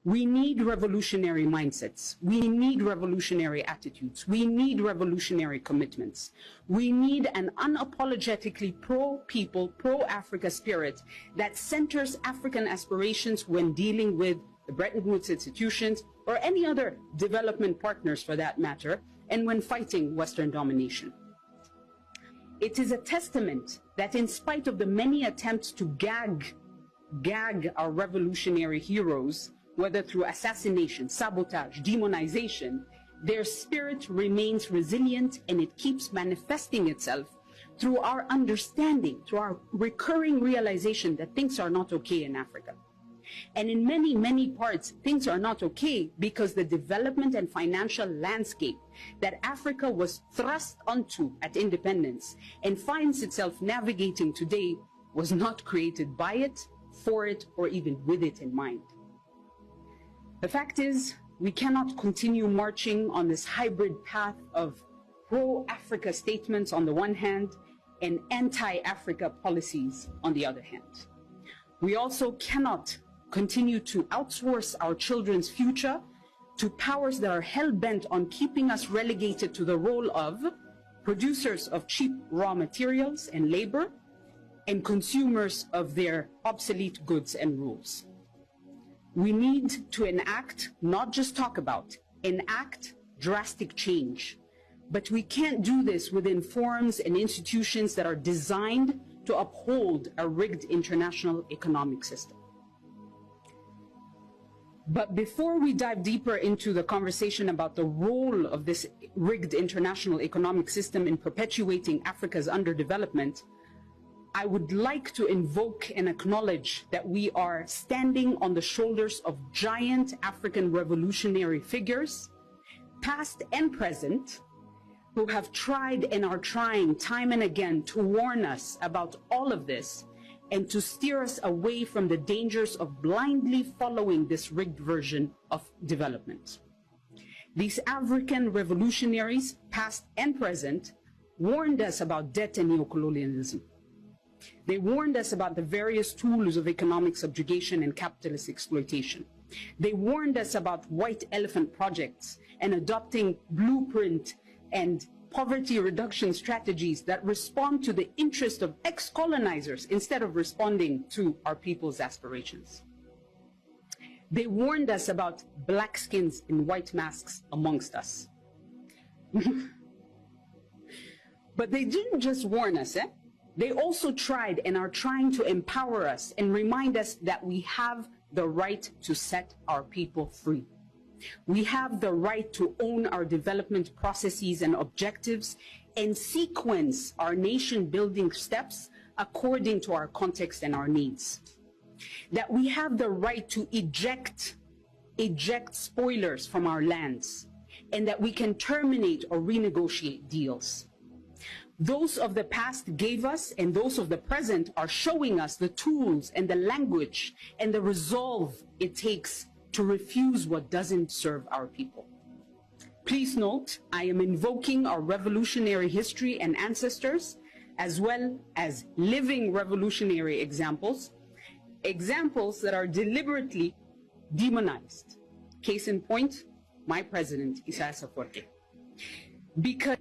We need revolutionary mindsets. We need revolutionary attitudes. We need revolutionary commitments. We need an unapologetically pro-people, pro-Africa spirit that centers African aspirations when dealing with the Bretton Woods institutions or any other development partners for that matter, and when fighting Western domination. It is a testament that in spite of the many attempts to gag our revolutionary heroes, whether through assassination, sabotage, demonization, their spirit remains resilient and it keeps manifesting itself through our understanding, through our recurring realization that things are not okay in Africa. And in many, many parts, things are not okay because the development and financial landscape that Africa was thrust onto at independence and finds itself navigating today was not created by it, for it, or even with it in mind. The fact is, we cannot continue marching on this hybrid path of pro-Africa statements on the one hand and anti-Africa policies on the other hand. We also cannot continue to outsource our children's future to powers that are hell-bent on keeping us relegated to the role of producers of cheap raw materials and labor and consumers of their obsolete goods and rules. We need to enact, not just talk about, enact drastic change. But we can't do this within forums and institutions that are designed to uphold a rigged international economic system. But before we dive deeper into the conversation about the role of this rigged international economic system in perpetuating Africa's underdevelopment, I would like to invoke and acknowledge that we are standing on the shoulders of giant African revolutionary figures, past and present, who have tried and are trying time and again to warn us about all of this and to steer us away from the dangers of blindly following this rigged version of development. These African revolutionaries, past and present, warned us about debt and neocolonialism. They warned us about the various tools of economic subjugation and capitalist exploitation. They warned us about white elephant projects and adopting blueprint and poverty reduction strategies that respond to the interest of ex-colonizers instead of responding to our people's aspirations. They warned us about black skins and white masks amongst us. But they didn't just warn us, They also tried and are trying to empower us and remind us that we have the right to set our people free. We have the right to own our development processes and objectives and sequence our nation-building steps according to our context and our needs. That we have the right to eject spoilers from our lands, and that we can terminate or renegotiate deals. Those of the past gave us, and those of the present are showing us the tools and the language and the resolve it takes to refuse what doesn't serve our people. Please note, I am invoking our revolutionary history and ancestors, as well as living revolutionary examples that are deliberately demonized. Case in point, my president, Isaias Afwerki. Because